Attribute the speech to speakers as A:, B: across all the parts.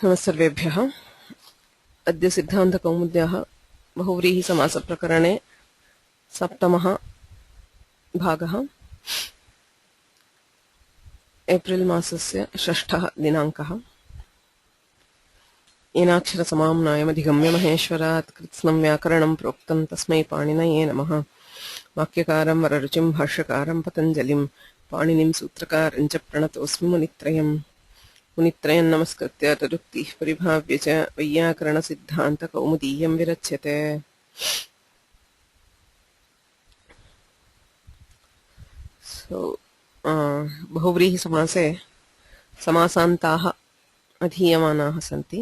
A: नमस्सर्वेभ्यः। अद्य सिद्धान्तकौमुद्याः बहुव्रीहिसमासप्रकरणे सप्तमः भागः। एप्रिल् मासस्य 6 दिनाङ्कः। येनाक्षरसमाम्नायमधिगम्य महेश्वरात् कृत्स्नं व्याकरणं प्रोक्तं तस्मै पाणिनये नमः। वाक्यकारं वररुचिं भाष्यकारं पतञ्जलिं पाणिनिं सूत्रकारं च प्रणतोऽस्मि मुनित्रयम्। मुनित्रयं नमस्कृत्य तदुक्तिः परिभाव्य च वैयाकरणसिद्धान्तकौमुदीयं विरच्यते। बहुव्रीहिसमासे समासान्ताः अधीयमानाः सन्ति.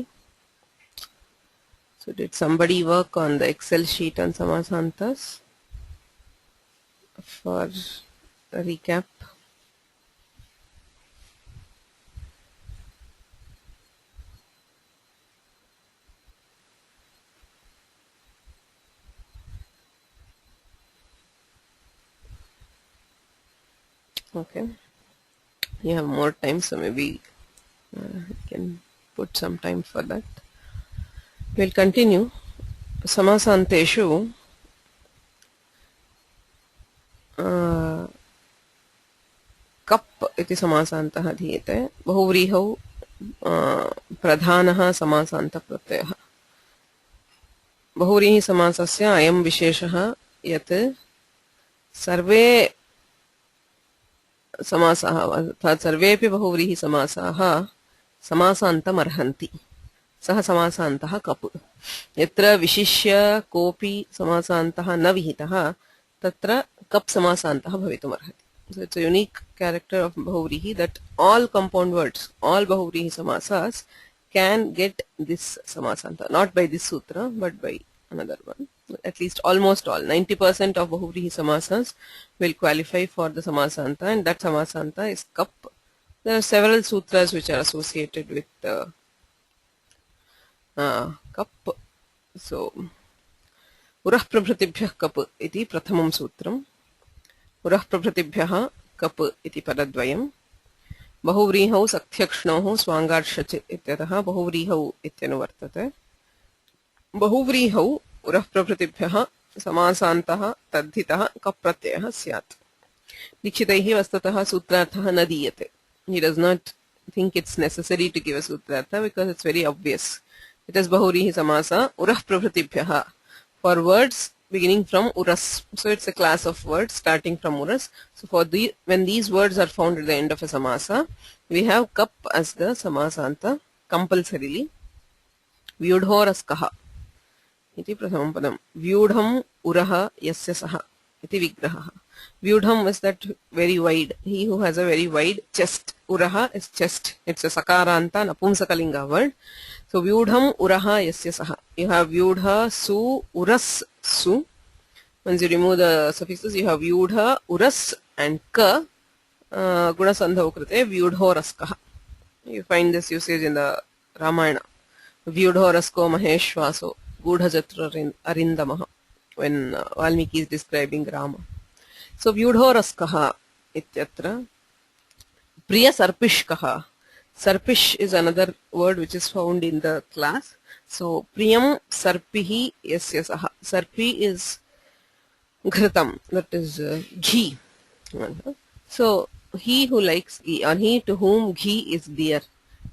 A: So did somebody work on the Excel sheet on samasantas for a recap? Okay, you have more time, so maybe you can put some time for that. We'll continue. Samasanteshu cup इति समासान्तः धीयते. बहुव्रीहौ प्रधानः समासान्तप्रत्ययः. बहुव्रीहिसमासस्य अयं विशेषः यत् सर्वे समासाः अर्थात् सर्वेपि बहुव्रीहिसमासाः समासान्तमर्हन्ति. सः समासान्तः cup. यत्र विशिष्य कोऽपि समासान्तः न विहितः तत्र कप् समासान्तः भवितुमर्हति. So it's a unique character of Bahuvrihi that all compound words, all Bahuvrihi samasas can get this samasanta, not by this sutra but by another one. At least almost all, 90% of Bahuvrihi samasas will qualify for the samasanta, and that samasanta is kap. There are several sutras which are associated with kap. So urah prabhritibhyah kap iti prathamam sutram. पुरः प्रभृतिभ्यः cup इति पदद्वयम्. बहुव्रीहौ सख्यक्ष्णोः स्वाङ्गार्षच् इत्यतः बहुव्रीहौ इत्यनुवर्तते. बहुव्रीहौ पुरः प्रभृतिभ्यः समासान्तः तद्धितः cup प्रत्ययः स्यात्. दीक्षितैः वस्तुतः सूत्रार्थः न दीयते. He does not think it's necessary to give a sutrartha because it's very obvious. It is बहुव्रीहि samasa urah prabhritibhyah for words beginning from uras. So it's a class of words starting from uras. So for when these words are found at the end of a samasa, we have kap as the samasanta compulsorily. Vyudhoraskaha iti prathamam padam. Vyudham uraha yasya saha iti vigraha. Vyudham is that very wide. He who has a very wide chest. Uraha is chest. It's a sakaranta napumsakalinga word. So vyudham uraha yasya saha. You have vyudha su uras su. Once you remove the suffixes, you have vyudha uras and ka gunasandhav krite vyudhoraskaha. You find this usage in the Ramayana. Vyudhorasko maheshwaso gudhajatra arindamaha when Valmiki is describing Rama. So vyudhoraskaha ityatra. Priya sarpishkaha. Sarpish is another word which is found in the class. So priyam sarpihi yasya saha. Sarpi is ghritam, that is ghee. So he who likes ghee, or he to whom ghee is dear.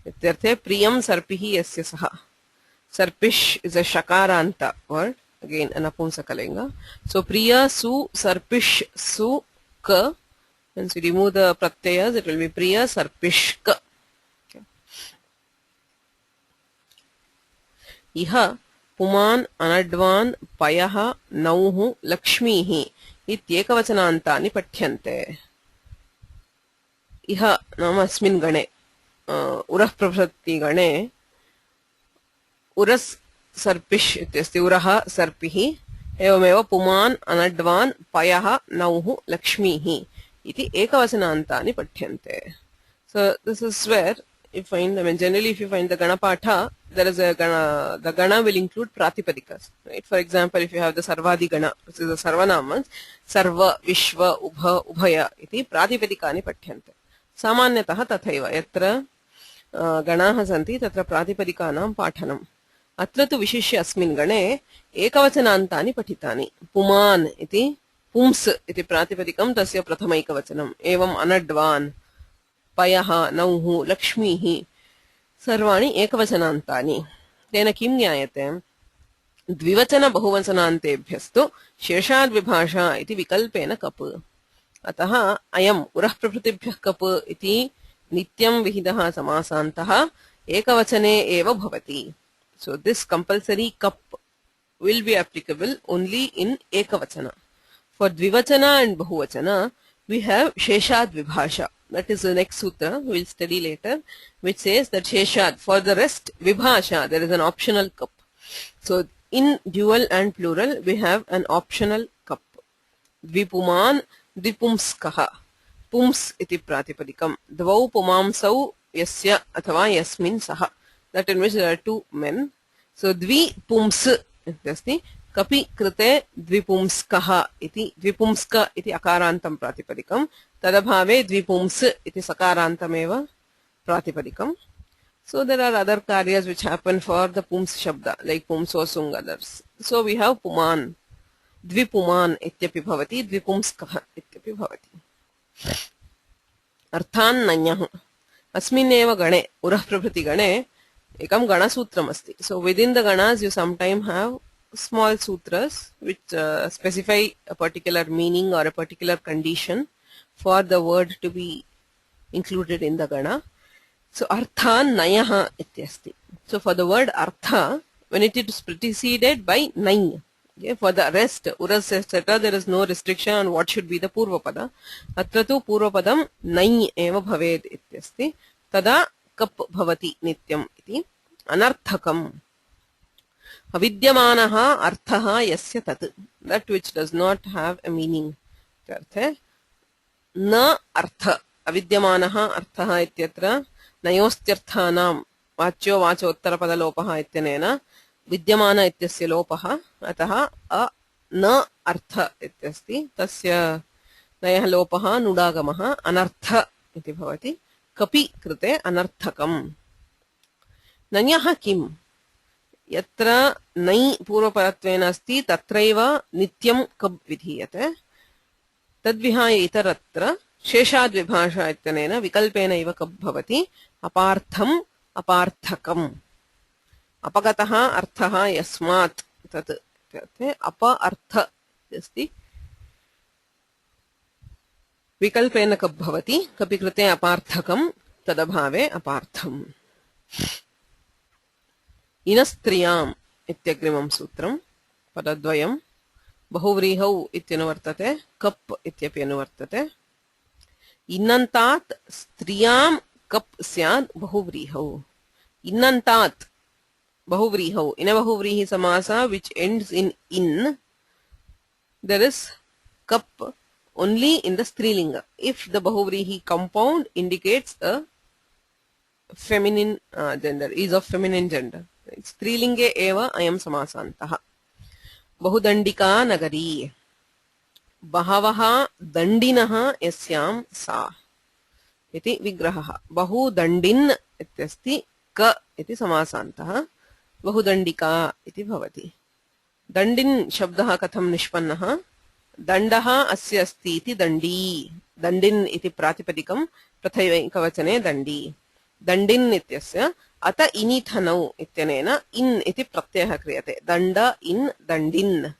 A: Ityarthe priyam sarpihi yasya saha. Sarpish is a shakaranta word, again an apumsakalinga. So priya su sarpish su ka. Once you remove the pratyayas, it will be priya sarpish ka. इह पुमान् अनड्वान् पयः नौः लक्ष्मीः इत्येकवचनान्तानि पठ्यन्ते. इह नाम अस्मिन् गणे उरः प्रभृति गणे उरस् सर्पिष् इत्यस्ति. उरः सर्पिः. एवमेव पुमान् अनड्वान् पयः नौः लक्ष्मीः इति एकवचनान्तानि पठ्यन्ते. So this is where you find, I mean, generally if you find the Gana Patha, there is a Gana, the Gana will include Pratipadikas, right? For example, if you have the Sarvadi Gana, which is the Sarvanamans, Sarva, Vishwa, Ubha, Ubhaya, iti Pratipadikani Pathyante. Samanyataha tathaiva, yatra गणाः सन्ति तत्र प्रातिपदिकानां पाठनम् अत्र तु विशिष्य अस्मिन् गणे एकवचनान्तानि पठितानि पुमान् इति पुंस् इति प्रातिपदिकं तस्य प्रथमैकवचनम् एवम् अनड्वान् पयः नौः लक्ष्मीः सर्वाणि एकवचनान्तानि तेन किं ज्ञायते द्विवचन बहुवचनान्तेभ्यस्तु शेषाद्विभाषा इति विकल्पेन कप् अतः अयम् उरः प्रभृतिभ्यः कप् इति नित्यं विहितः समासान्तः एकवचने एव भवति so this compulsory cup will be applicable only in ekavachana for dvivachana and bahuvachana we have sheshad vibhasha that is the next sutra we will study later which says that sheshad for the rest vibhasha there is an optional cup so in dual and plural we have an optional cup dvipuman dvipumskah pums iti pratipadikam dvau pumamsau yasya athava yasmin sah that in which there are two men so dvipums इत्यस्ति कपि कृते द्विपुंस्कः इति द्विपुंस्क इति अकारान्तं प्रातिपदिकं तदभावे द्विपुंस् इति सकारान्तमेव प्रातिपदिकं so there are other karyas which happen for the pums shabda like pumso sung others so we have puman dvipuman ityapi bhavati dvipumskah ityapi bhavati अर्थान् नञ्यः अस्मिन्नेव गणे उरः प्रभृति गणे एकं गणसूत्रम् अस्ति so within the ganas you sometime have small sutras which specify a particular meaning or a particular condition for the word to be included in the gana so arthan nayah ityasti so for the word artha when it is preceded by nay okay, for the rest uras etc there is no restriction on what should be the purva pada atra tu purva padam nay eva bhaved ityasti tada cup भवति नित्यम् इति अनर्थकम् अविद्यमानः अर्थः यस्य तत् that which does not have a meaning अर्थे न अर्थ अविद्यमानः अर्थः इत्यत्र नयोस्त्यर्थानां वाच्यो वाचोत्तरपदलोपः इत्यनेन विद्यमान इत्यस्य लोपः अतः न अर्थ इत्यस्ति तस्य नयः लोपः नुडागमः अनर्थ इति भवति कपि कृते अनर्थकम् नञ्यः किम् यत्र नै पूर्वपरत्वेन अस्ति तत्रैव नित्यं कब् विधीयते तद्विहाय इतरत्र शेषाद्विभाषा इत्यनेन विकल्पेन इव कब् भवति अपार्थम् अपार्थकम् अपगतः अर्थः यस्मात् तत् अप अर्थ अस्ति विकल्पेन कब् भवति कपि कृते अपार्थकं तदभावे अपार्थम् इनस्त्रियाम् इत्यग्रिमं सूत्रं पदद्वयं बहुव्रीहौ इत्यनुवर्तते कप् इत्यपि अनुवर्तते इन्नन्तात् स्त्रियां कप् स्यात् बहुव्रीहौ इन्नन्तात् बहुव्रीहौ इन बहुव्रीहि समासा which ends in in there is cup only in the strilinga if the bahuvrihi compound indicates a feminine gender is of feminine gender strilinge eva ayam samasantah bahudandika nagari bahavaha dandinah yasyam sa iti vigrahah bahudandin ityasti ka iti samasantah bahudandika iti bhavati dandin shabdah katham nishpannah दण्डः अस्य अस्ति इति दण्डी दण्डिन् इति प्रातिपदिकं प्रथमैकवचने दण्डी दण्डिन् इत्यस्य अत इनिथनौ इत्यनेन in इति प्रत्ययः क्रियते दण्ड in दण्डिन्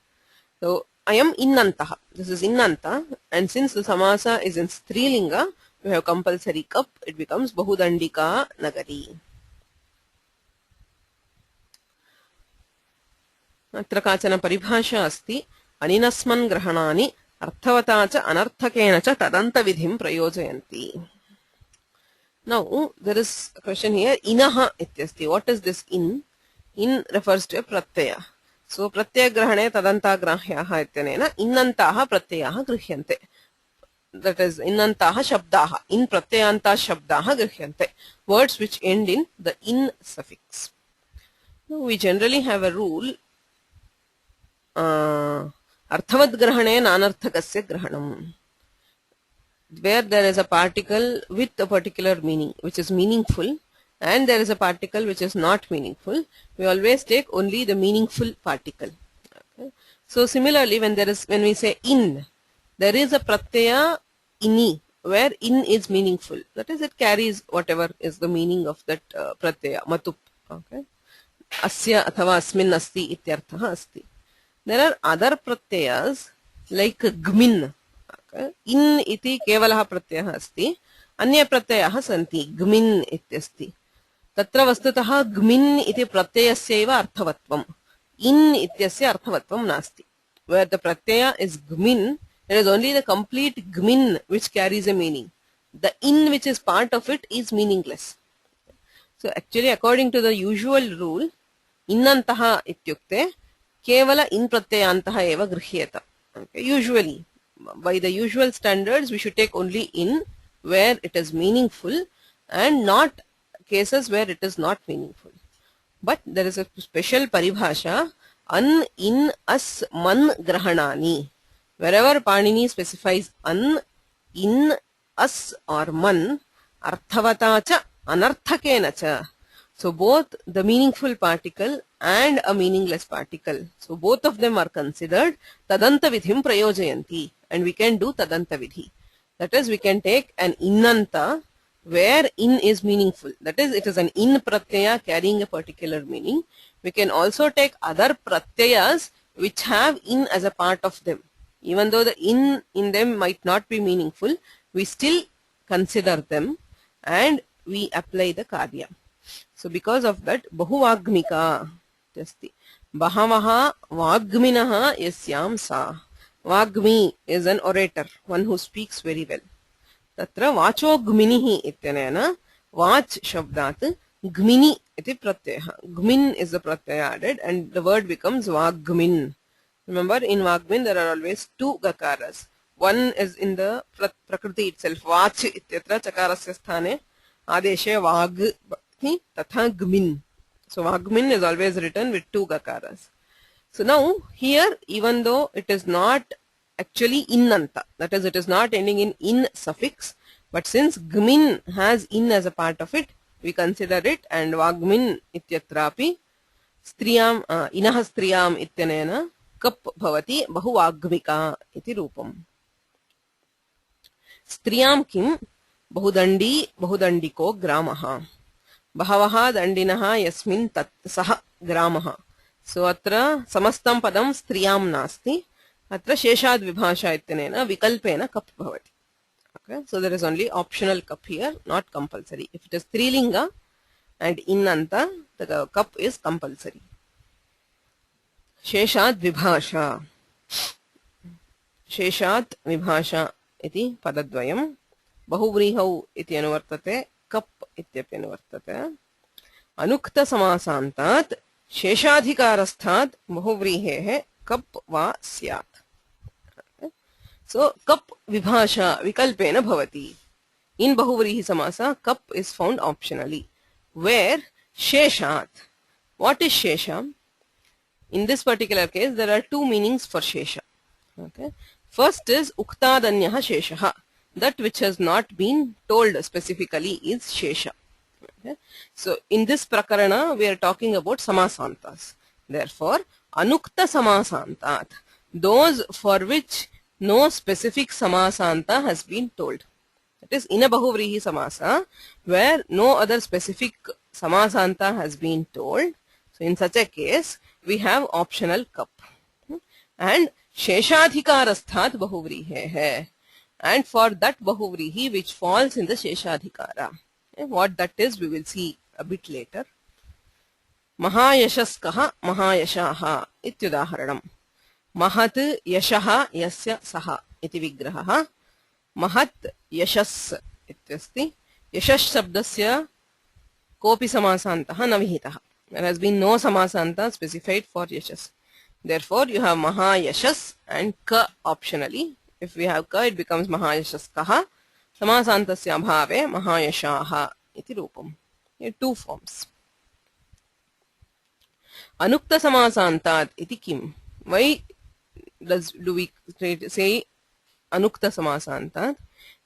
A: so ayam innantah this is innanta and since the samasa is in strilinga we have compulsory cup it becomes bahudandika nagari अत्र काचन परिभाषा अस्ति अनिनस्मन् ग्रहणानि अर्थवता च अनर्थकेन च तदन्तविधिं प्रयोजयन्ति now there is a question here inah ityasti what is this in refers to a pratyaya so pratyaya grahane tadanta grahyah ityanena innantaah pratyayah grihyante that is innantaah shabdaah in pratyayanta shabdaah grihyante words which end in the in suffix now we generally have a rule अर्थवत् ग्रहणे नानर्थकस्य ग्रहणम् where there is a particle with a particular meaning which is meaningful and there is a particle which is not meaningful, we always take only the meaningful particle. Okay. So similarly, when we say in, there is a pratyaya ini, where in is meaningful. That is, it carries whatever is the meaning of that pratyaya, matup. Okay. Asya athava asmin asti ityartha asti. There are other pratyayas like gmin. Okay. In iti kevalah pratyayah asti. अन्य प्रत्ययाः सन्ति ग्मिन् इत्यस्ति. तत्र वस्तुतः ग्मिन् इति प्रत्ययस्यैव अर्थवत्वम्, in इत्यस्य अर्थवत्वं नास्ति. Where the pratyaya is gmin, it is only the complete gmin which carries a meaning. The in which is part of it is meaningless. So actually, according to the usual rule, innantaha ityukte kevala in pratyayantaha eva grihyeta. Okay. Usually, by the usual standards, we should take only in where it is meaningful and not cases where it is not meaningful. But there is a special paribhasha, an, in, as, man, grahanani. Wherever Panini specifies an, in, as or man, arthavata cha, anarthakena cha. So both the meaningful particle and a meaningless particle. So both of them are considered tadanta vidhim prayojayanti, and we can do tadanta vidhi. That is, we can take an innanta where in is meaningful. That is, it is an in pratyaya carrying a particular meaning. We can also take other pratyayas which have in as a part of them. Even though the in them might not be meaningful, we still consider them and we apply the karya. So because of that, bahuvagmika asti. Bahavaha vagminaha yasyam sa. Vagmi is an orator, one who speaks very well. Tatra vacho gminihi ityanena vach shabdat gmini iti pratyaya. Gmin is the pratyaya added and the word becomes vagmin. Remember, in vagmin there are always two gakaras. One is in the prakriti itself, vach ityatra chakarasya sthane adeshe vagni tatha gmin. So vagmin is always written with two gakaras. So now here, even though it is not actually innanta, that is, it is not ending in suffix, but since gmin has in as a part of it, we consider it, and vagmin ityatrapi striyam inaha striyam ityanena kap bhavati bahuvagmika iti rupam. Striyam kim bahudandi bahudandiko gramaha. Bahavaha dandinaha yasmin tat saha gramaha. So atra samastam padam striyam nasti. Atra sheshad vibhasha ityanena vikalpena kap bhavati. Okay, so there is only optional kap here, not compulsory. If it is strilinga and innanta, the kap is compulsory. Sheshad vibhasha. Sheshat vibhasha iti padadvayam. Bahuvrihau iti anuvartate, kap ityapi anuvartate. Anukta samasantat शेषाधिकारस्थात् बहुव्रीहेः कप् वा स्यात्. So kap vibhasha vikalpena bhavati. In bahuvrihi samasa, kap is found optionally. Where sheshat. What is shesha? In this particular case, there are two meanings for shesha. Okay. First is uktadanyaha sheshaha. That which has not been told specifically is shesha. Okay. So in this prakarana we are talking about samasantas. Therefore, anukta samasantat, those for which no specific samasanta has been told. That is, in a bahuvrihi samasa where no other specific samasanta has been told. So in such a case we have optional kap. And sheshadhikarasthat bahuvrihe hai. And for that bahuvrihi which falls in the sheshadhikara. What that is, we will see a bit later. Mahayashaskaha mahayashaha ityudaharanam. Mahat yashaha yasya saha iti vigraha. Mahat yashas ityasti. Yashash sabdasya kopi samasantaha navihitaha. There has been no samasanta specified for yashas. Therefore, you have mahayashas and ka optionally. If we have ka, it becomes mahayashaskaha. Samasantasya bhave mahayashaha iti rupam. Here two forms. Anukta samasantat iti kim? Why do we say anukta samasantat?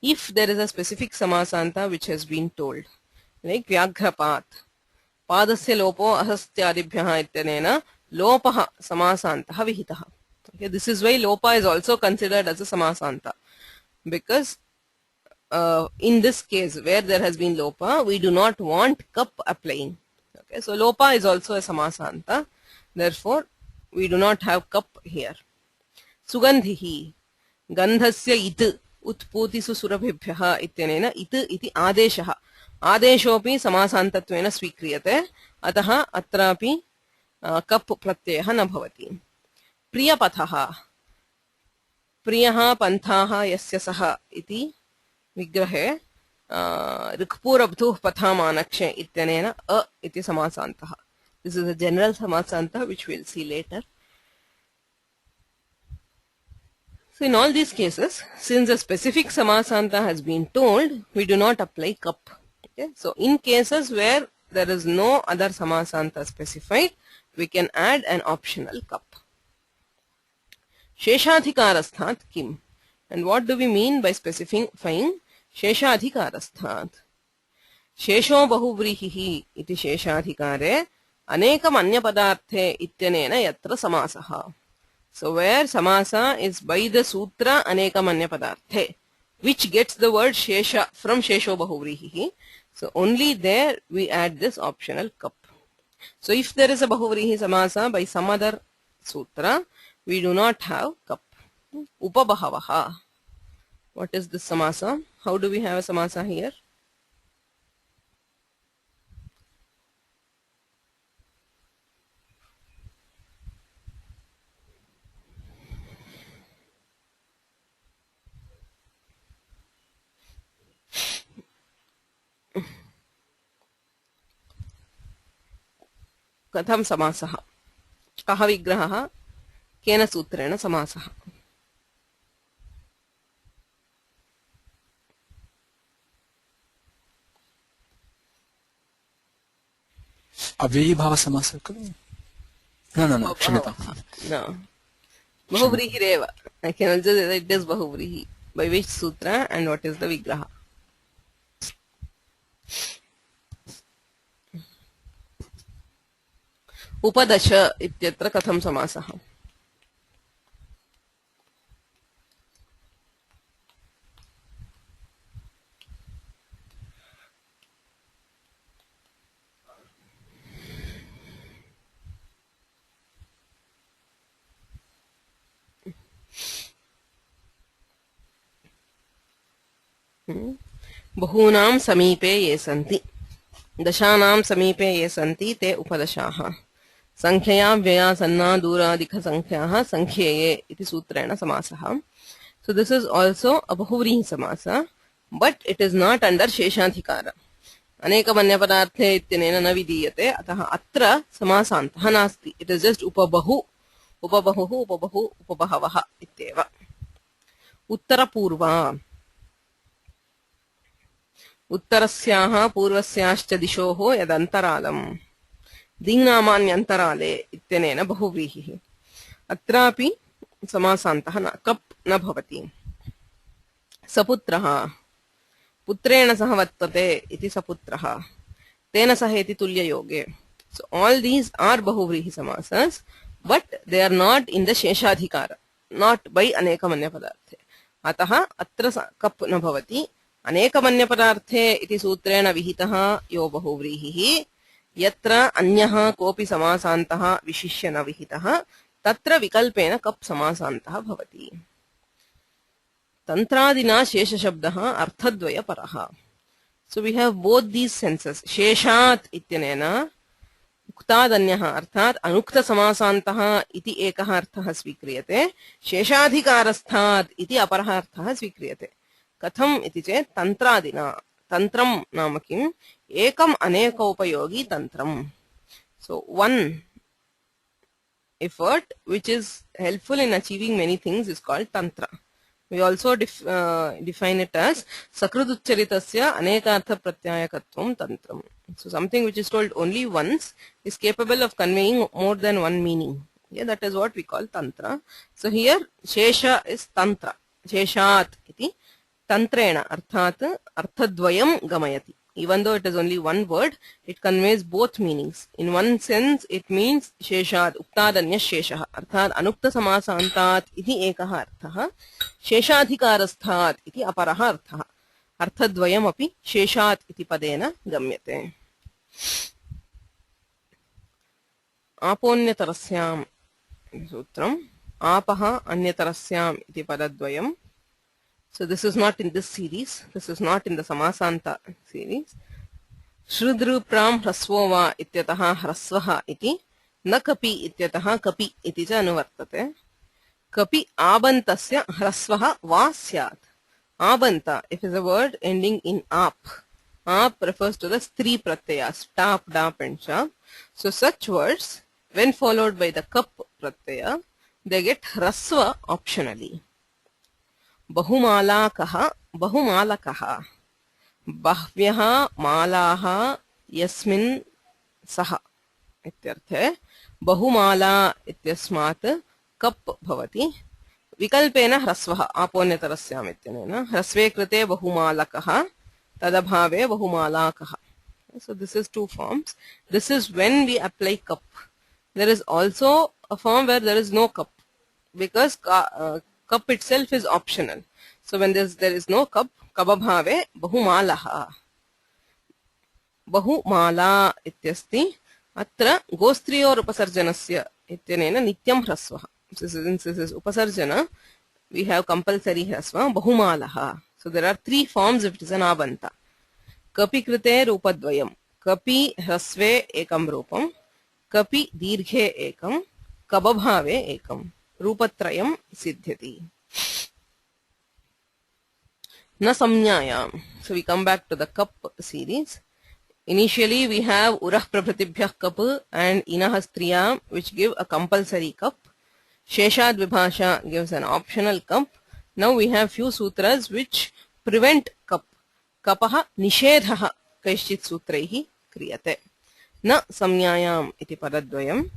A: If there is a specific samasanta which has been told. like Vyaghrapat. Padasya lopo ahastyadibhyah ityanena lopah samasantah vihitah. Okay, this is why lopa is also considered as a samasanta, because in this case where there has been lopa, we do not want kap applying. Okay, so lopa is also a samasanta, therefore we do not have kap here. Sugandhihi gandhasya it utputisu surabhibhyah ityanena it iti adeshah. आदेशोपि समासान्तत्वेन स्वीक्रियते, अतः अत्रापि cup प्रत्ययः न भवति. प्रियपथः प्रियः पन्थाः यस्य सः इति विग्रहे ऋक्पूरब्धुः पथामानक्षे इत्यनेन अ इति समासान्तः. This is a general samasanta which we will see later. So in all these cases, since a specific samasanta has been told, we do not apply kap. Okay? So in cases where there is no other samasanta specified, we can add an optional kap. Sheshadhikarasthat kim? And what do we mean by specifying Sheshadhikarasthat? Shesho bahuvrihihi iti Sheshadhikare anekam anyapadarthe ityanena yatra samasaha. So where samasa is by the sutra anekam anyapadarthe, which gets the word shesha from Shesho bahuvrihihi, so only there we add this optional kap. So if there is a bahuvrihi samasa by some other sutra, we do not have kap. Upabahavaha. What is this samasa? How do we have a samasa here? कथं समासः? कः विग्रहः? केन सूत्रेण समासः?
B: अव्ययीभाव समासः खलु? न क्षम्यतां.
A: No. Bahuvrihi. I can also say that it is bahuvrihi. By which sutra and what is the vigraha? उपदश इत्यत्र कथं समासः? बहूनां समीपे ये सन्ति. दशानां समीपे ये सन्ति ते उपदशाः. संख्यया व्यया सन्ना दूरादिख संख्याः संख्येये इति सूत्रेण समासः. So this is also a bahuvrihi samasa, but it is not under शेषाधिकार. अनेकमन्यपदार्थे इत्यनेन न विधीयते, अतः अत्र समासान्तः नास्ति. It is just उपबहु, उपबहुः, उपबहु, उपबहवः इत्येव. उत्तरपूर्वा. उत्तरस्याः पूर्वस्याश्च दिशोः यदन्तरालम्. दिङ्नामान्यन्तराले इत्यनेन बहुव्रीहिः. अत्रापि समासान्तः न कप् न भवति. सपुत्रः पुत्रेण सह वर्तते इति सपुत्रः. तेन सह इति तुल्ययोगे. So all these are bahuvrihi samasas, but they are not in the sheshadhikara, not by अनेकमन्यपदार्थे. अतः अत्र कप् न भवति. अनेकमन्यपदार्थे इति सूत्रेण विहितः यो बहुव्रीहिः, यत्र अन्यः कोऽपि समासान्तः विशिष्य न विहितः, तत्र विकल्पेन कप् समासान्तः भवति. तन्त्रादिना शेषशब्दः अर्थद्वयपरः. So we have both these senses. शेषात् इत्यनेन उक्तादन्यः अर्थात् अनुक्त समासान्तः इति एकः अर्थः स्वीक्रियते. शेषाधिकारस्थात् इति अपरः अर्थः स्वीक्रियते. कथम् इति चेत् तन्त्रादिना. तन्त्रं नाम किम्? एकम् अनेकोपयोगी तन्त्रम्. So one effort which is helpful in achieving many things is called tantra. We also define it as sakruduccaritasya anekartha pratyayakatvam tantram. So something which is told only once is capable of conveying more than one meaning. Yeah, that is what we call tantra. So here shesha is tantra. Sheshat iti tantrena अर्थात अर्थद्वयं गमयति. Even though it is only one word, it conveys both meanings. In one sense, it means sheshad, uktadanya sheshah, arthat anukta samasantat iti ekah arthah, sheshadhikarasthat iti aparah arthah. Arthadvayam api sheshat iti padena gamyate. Aponyatarasyam sutram, apaha anyatarasyam iti padadvayam. So this is not in this series. This is not in the Samasanta series. Shrudrupram hrasvova ityataha hrasvaha iti na kapi ityataha kapi iti cha anuvartate. Kapi abantasya hrasvaha va syat. Abanta, if is a word ending in ap. Ap refers to the three pratyayas, tap, dap and cha. So such words, when followed by the kap pratyaya, they get hrasva optionally. बहुमालाकः बहुमालकः बह्व्यः मालाः यस्मिन् सः इत्यर्थे बहुमाला इत्यस्मात् cup भवति विकल्पेन ह्रस्वः आपोन्यतरस्याम् इत्यनेन ह्रस्वे कृते बहुमालकः तदभावे बहुमालाकः. So this is two forms. This is when we apply kap. There is also a form where there is no kap, because cup itself is optional. So when there is no cup, kababhave bahumalaha. Bahumala ityasti atra gostriyor upasarjanasya ityanena nityam hrasvaha. Since this is upasarjana, we have compulsory hrasva bahumalaha. So there are three forms if it is an abanta. Kapi krite rupadvayam. Kapi hrasve ekam rupam. Kapi dirghe ekam. Kababhave ekam. Rupatrayam siddhyati. Na samnyayam. So we come back to the kap series. Initially we have urah prabhatibhyah kap and inah striyam, which give a compulsory kap. Sheshad vibhasha gives an optional kap. Now we have few sutras which prevent kap. Kapaha nishedhaha kaishchit sutraihi kriyate. Na samnyayam iti padadvayam.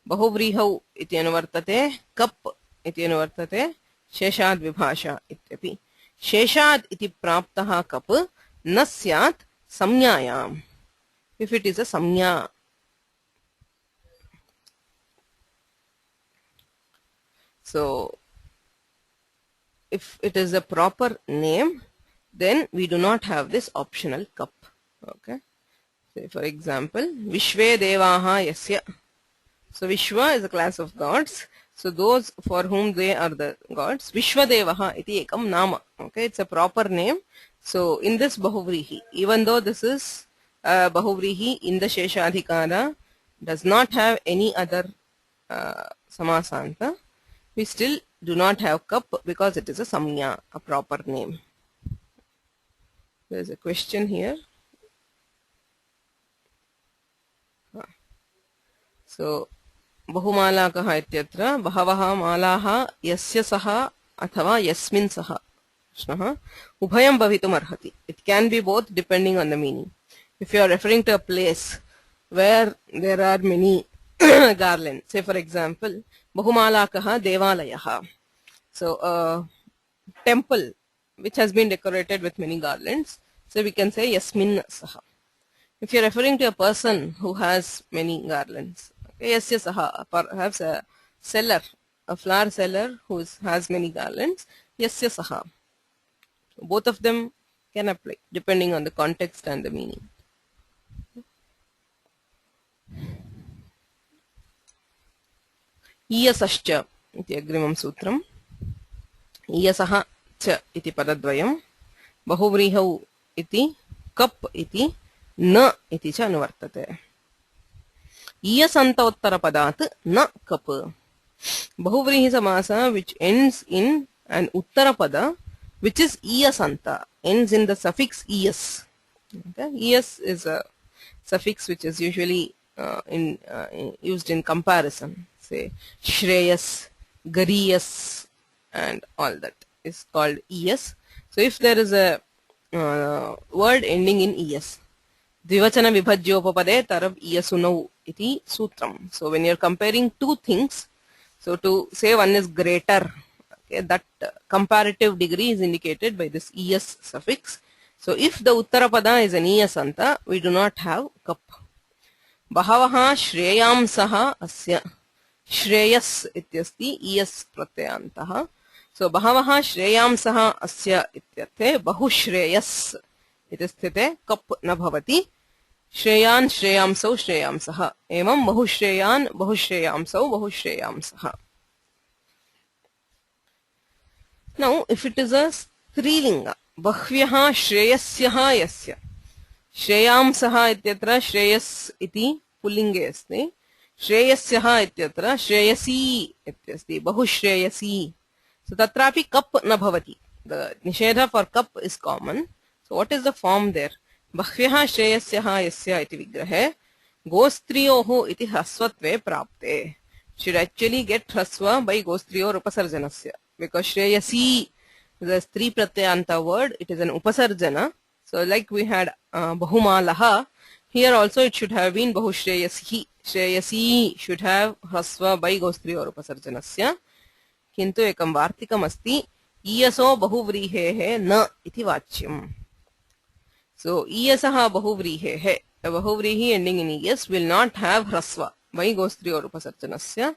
A: बहुव्रीहौ इति अनुवर्तते cup इति अनुवर्तते शेषाद् विभाषा इत्यपि. शेषाद् इति प्राप्तः cup न स्यात् संज्ञायाम्. If it is a samnya. So if it is a proper name, then we do not have this optional kap. Okay. Say for example, Vishve Devaha Yasya. So Vishwa is a class of gods. So those for whom they are the gods, Vishwadevaha iti ekam nama. Okay, it's a proper name. So in this Bahuvrihi, even though this is Bahuvrihi in the Sheshadhikara, does not have any other Samasanta, we still do not have kap because it is a samnya, a proper name. There is a question here. So बहुमालाकः इत्यत्र बहवः मालाः यस्य सः अथवा यस्मिन् सः प्रश्नः उभयं भवितुम् अर्हति. It can be both depending on the meaning. If you are referring to a place where there are many garlands, say for example बहुमालाकः देवालयः, so a temple which has been decorated with many garlands, so we can say yasmin saha. If you are referring to a person who has many garlands, yasya saha, perhaps a seller, a flower seller who has many garlands, yasya saha. So both of them can apply depending on the context and the meaning. Iyasascha iti agrimam sutram. Iyasaha cha iti padadvayam. Bahuvrihau iti kap iti na iti cha anuvartate. Iyasanta padat na kap. Bahuvrihi samasa which ends in an uttarapada which is iyasanta, ends in the suffix iyas. Okay? Iyas is a suffix which is usually used in comparison. Say Shreyas, Gariyas and all that is called iyas. So if there is a word ending in iyas, Dvivachana vibhajyopapade tarab iyasunau iti sutram. So when you are comparing two things, so to say one is greater, okay, that comparative degree is indicated by this iyas suffix. So if the uttarapada is an iyasanta, we do not have kap. Bahavaha shreyamsaha asya. Shreyas ityasti iyas pratyantah. So bahavaha shreyamsaha asya ityarthe bahushreyas इति स्थिते cup न भवति. श्रेयान् श्रेयांसौ श्रेयांसः एवं बहुश्रेयान् बहुश्रेयांसौ बहुश्रेयांसः. Now if it is a स्त्रीलिंग बह्व्यः श्रेयस्यः यस्य, श्रेयांसः इत्यत्र श्रेयस् इति पुल्लिङ्गे अस्ति, श्रेयस्यः इत्यत्र श्रेयसी इत्यस्ति, बहुश्रेयसी. So तत्रापि कप् न भवति. The nishedha for kap is common. So what is the form there? बह्व्यः श्रेयस्यः यस्य इति विग्रहे गोस्त्रियोः इति ह्रस्वत्वे प्राप्ते. Should actually get hrasva by gostriyor upasarjanasya, because shreyasi is a stri pratyanta word, it is an upasarjana. So like we had bahumalaha, here also it should have been bahushreyasihi. Shreyasi should have hrasva by gostriyor upasarjanasya. किन्तु एकं वार्तिकम् अस्ति, ईयसो बहुव्रीहेः न इति वाच्यम्. So ईयसः बहुव्रीहेः, a बहुव्रीहि ending in iyas will not have hrasva by gostriyor upasarjanasya.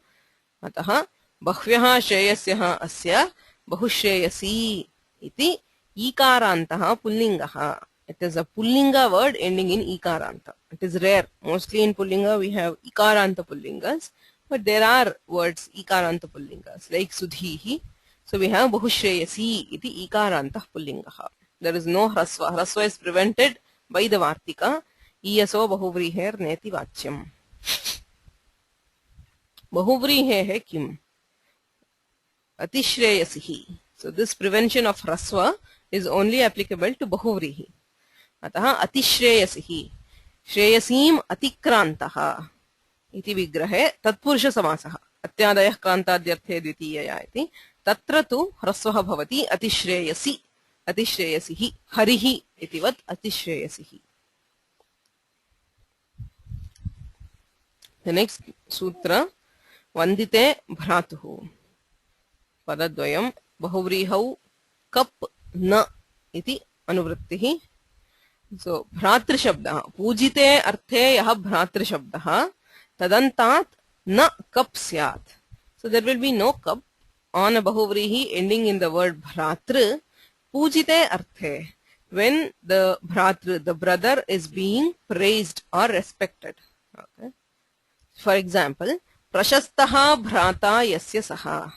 A: अतः बह्व्यः श्रेयस्यः अस्य बहुश्रेयसी इति ईकारान्तः पुल्लिङ्गः. It is a pullinga word ending in ikaranta. It is rare. Mostly in pullinga we have ikaranta pullingas, but there are words ikaranta pullingas like sudhihi. So we have bahushreyasi iti ikaranta pullingaha. There is no hrasva. Hrasva is prevented by the vartika. Iyaso bahuvriher neti vachyam. Bahuvrihe kim? Atishreyasihi. So this prevention of hrasva is only applicable to bahuvrihi. अतः अतिश्रेयसिहि श्रेयसीम अतिक्रान्तः इति विग्रहे तत्पुरुष समासः. अत्यादयः क्रान्ताद्यर्थे द्वितीयया इति. तत्र तु ह्रस्वः भवति अतिश्रेयसि अतिश्रेयसिहि हरिः इतिवत् अतिश्रेयसिहि. The next सूत्र वन्दिते भ्रातुः. पदद्वयं बहुव्रीहौ कप् न इति अनुवृत्तिः. So भ्रातृशब्दः पूजिते अर्थे यः भ्रातृशब्दः तदन्तात् न कप् स्यात्. So there will be no kap on a bahuvrihi ending in the word bhratru. Pujite arthe, when the bhratru, the brother, is being praised or respected. Okay. For example, prashastaha bhrata yasya saha.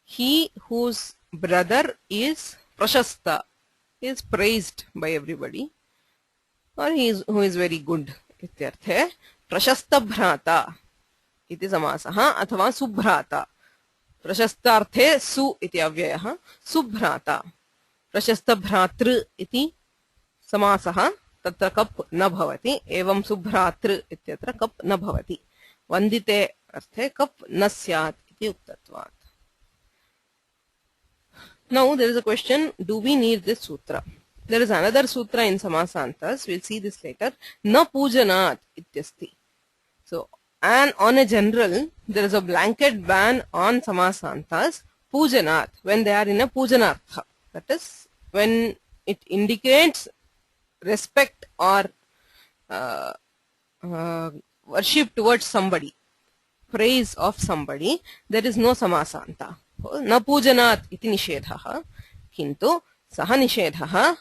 A: He whose brother is prashasta, is praised by everybody, or who is very good. इत्यर्थे प्रशस्त भ्राता इति समासः अथवा सुभ्राता. प्रशस्तार्थे सु इति अव्ययः, सुभ्राता. प्रशस्त भ्रातृ इति समासः, तत्र कप् न भवति. एवं सुभ्रातृ इत्यत्र कप् न भवति. वन्दिते अर्थे कप् न स्यात् इति उक्तत्वात्. Now there is a question, do we need this sutra? There is another sutra in Samasantas, we'll see this later. Na pujanat ityasti. So, and on a general, there is a blanket ban on Samasantas, pujanat, when they are in a pujanartha. That is, when it indicates respect or worship towards somebody, praise of somebody, there is no Samasanta. न पूजनात् इति निषेधः. किन्तु सः निषेधः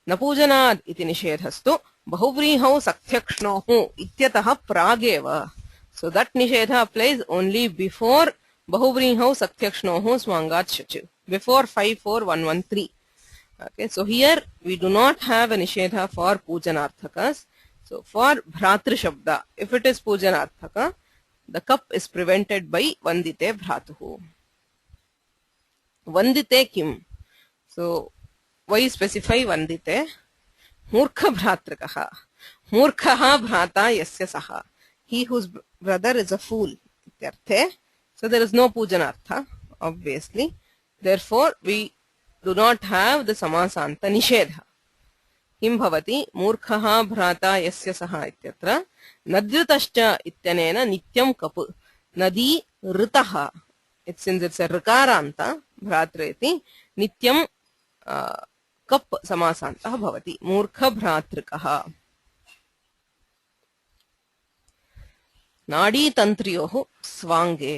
A: न पूजनात् इति निषेधस्तु बहुव्रीहौ सख्यक्ष्णोः इत्यतः प्रागेव. So that निषेध applies only before बहुव्रीहौ सख्यक्ष्णोः स्वाङ्गात् शच, before 54113. Okay, so here we do not have a nishedha for pujanarthakas. So for bhratru shabda, if it is pujanarthaka, the cup is prevented by vandite bhratuhu. Vandite kim? So why specify vandite? Murkha bhratrakaha. Murkhaha bhrata yasya saha. He whose brother is a fool. So there is no pujanartha, obviously. Therefore we do not have the samasanta nishedha. Kim bhavati murkhaha bhrata yasya saha ityatra nadritascha ityanena nityam kapu. Nadi ritaha. Since it's a rikaranta, bhratreti, nityam कप् समासान्तः भवति मूर्खभ्रातृकः नाडीतन्त्र्योः स्वाङ्गे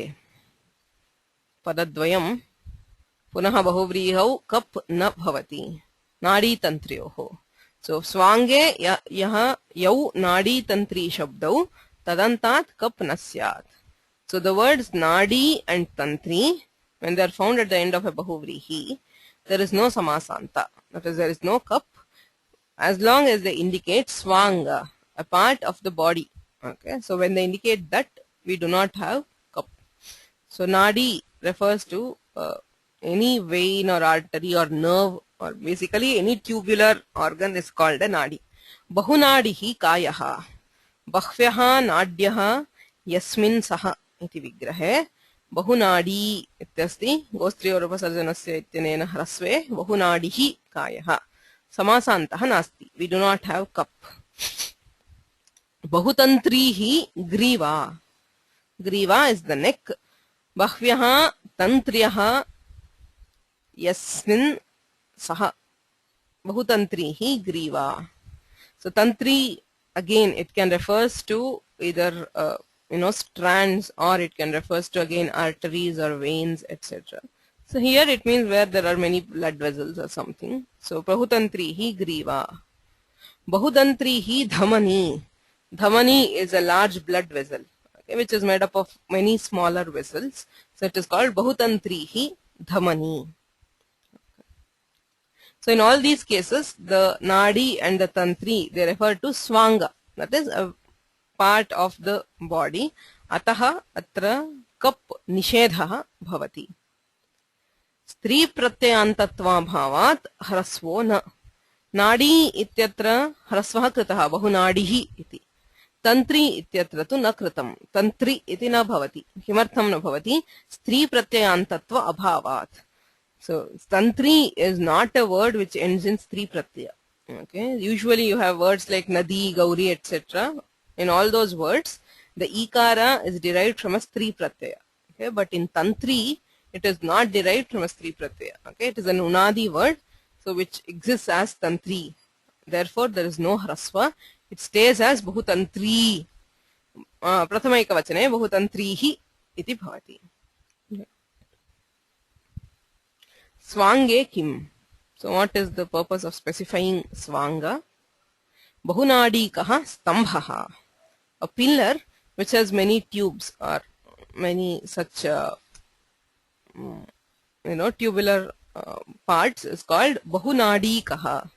A: पदद्वयं पुनः बहुव्रीहौ cup न भवति नाडीतन्त्र्योः सो स्वाङ्गे यः यौ नाडीतन्त्री शब्दौ तदन्तात् cup न स्यात् so the words nadi and tantri when they are found at the end of a bahuvrihi there is no samasanta, that is there is no kap as long as they indicate swanga, a part of the body. Okay, so when they indicate that we do not have kap. So nadi refers to any vein or artery or nerve or basically any tubular organ is called a nadi. Bahunadihi kayaha bahvyaha nadyah yasmin saha इति विग्रहे बहुनाडी इत्यस्ति गोस्त्रियोरुपसर्जनस्य इत्यनेन ह्रस्वे बहुनाडिः कायः समासान्तः नास्ति we do not have cup बहुतन्त्रीः ग्रीवा ग्रीवा is the neck बह्व्यः तन्त्र्यः यस्मिन् सः बहुतन्त्रीः ग्रीवा so tantri again it can refers to either strands or it can refers to again arteries or veins etc. So here it means where there are many blood vessels or something. So bahutantrihi griva. Bahutantrihi dhamani. Dhamani is a large blood vessel, okay, which is made up of many smaller vessels. So it is called bahutantrihi dhamani. So in all these cases the nadi and the tantri they refer to swanga, that is a part of the body. Ataha atra kap nishedhah bhavati. स्त्री प्रत्ययान्तत्वाभावात् ह्रस्वो न नाडी इत्यत्र ह्रस्वः कृतः बहुनाडिः इति तन्त्री इत्यत्र तु न कृतं तन्त्री इति न भवति किमर्थं न भवति स्त्री प्रत्ययान्तत्व अभावात् so tantri is not a word which ends in स्त्री प्रत्यय. Okay, usually you have words like nadi gauri etc. In all those words the ikara is derived from a स्त्री pratyaya. Okay, but in tantri it is not derived from a स्त्री pratyaya. Okay, it is an unadi word so which exists as tantri, therefore there is no hrasva, it stays as bahutantri. Prathama ekavachane bahutantrihi iti bhavati. Swange kim. So what is the purpose of specifying swanga? Bahunadikaha stambhaha, a pillar which has many tubes or many such tubular parts is called bahunadikaha.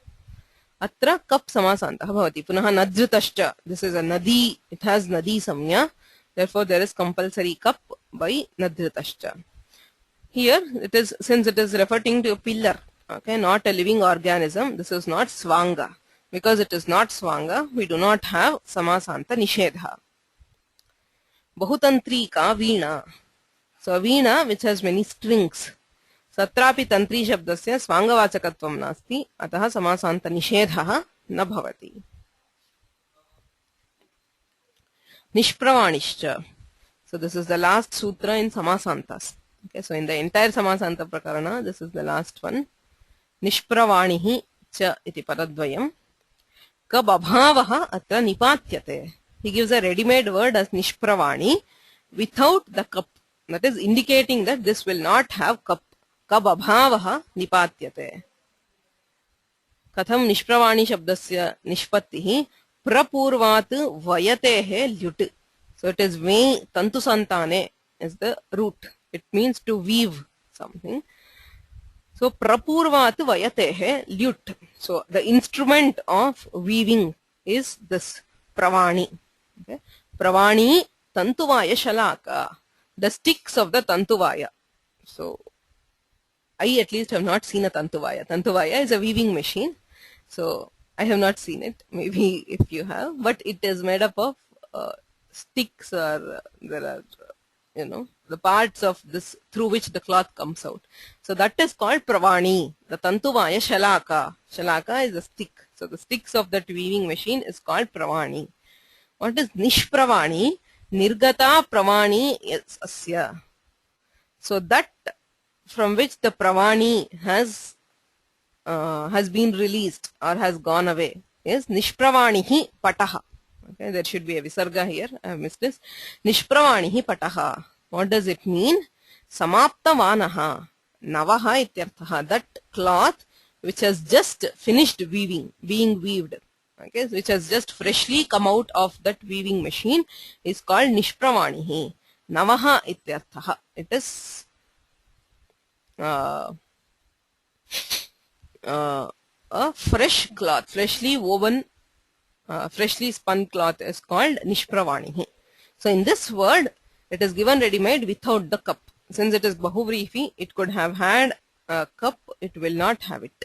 A: Atra kap samasantah bhavati. Punaha nadritascha. This is a nadi. It has nadi samya. Therefore there is compulsory kap by nadritascha. Here it is, since it is referring to a pillar, okay, not a living organism, this is not swanga. Because it is not swanga, we do not have samasanta nishedha. Bahutantrika veena. So a veena which has many strings. Satrapi tantri shabdasya swangavachakatvam nasti, ataha samasanta nishedha na bhavati. Nishpravanishcha. So this is the last sutra in samasantas. Okay, so in the entire samasanta prakarana, this is the last one. Nishpravanihi cha iti paradvayam. Kab abhavaha atra nipatyate. He gives a ready-made word as nishpravani without the kap. That is indicating that this will not have kap. Kab abhavaha nipatyate. Katham nishpravani shabdasya nishpattihi prapurvat vayatehe lyut. So it is ve tantu santane is the root. It means to weave something. So prapurvat vayatehe lyut. So the instrument of weaving is this pravani. Okay. Pravani tantuvaya shalaka. The sticks of the tantuvaya. So I at least have not seen a tantuvaya. Tantuvaya is a weaving machine. So I have not seen it. Maybe if you have, but it is made up of sticks or there are the parts of this through which the cloth comes out. So that is called pravani. The tantuvaya shalaka. Shalaka is a stick. So the sticks of that weaving machine is called pravani. What is nishpravani? Nirgata pravani asya. So that from which the pravani has has been released or has gone away is Nishpravanihi Pataha. Okay, there should be a visarga here. I have missed this. Nishpravanihi Pataha. What does it mean? Samaptavanaha Navaha ityarthaha. That cloth which has just finished weaving, being weaved, okay, which has just freshly come out of that weaving machine, is called Nishpravanihi. Navaha ityarthaha. It is a fresh cloth, freshly woven, freshly spun cloth is called Nishpravanihi. So in this word, it is given ready-made without the cup. Since it is Bahuvrihi, it could have had a cup, it will not have it.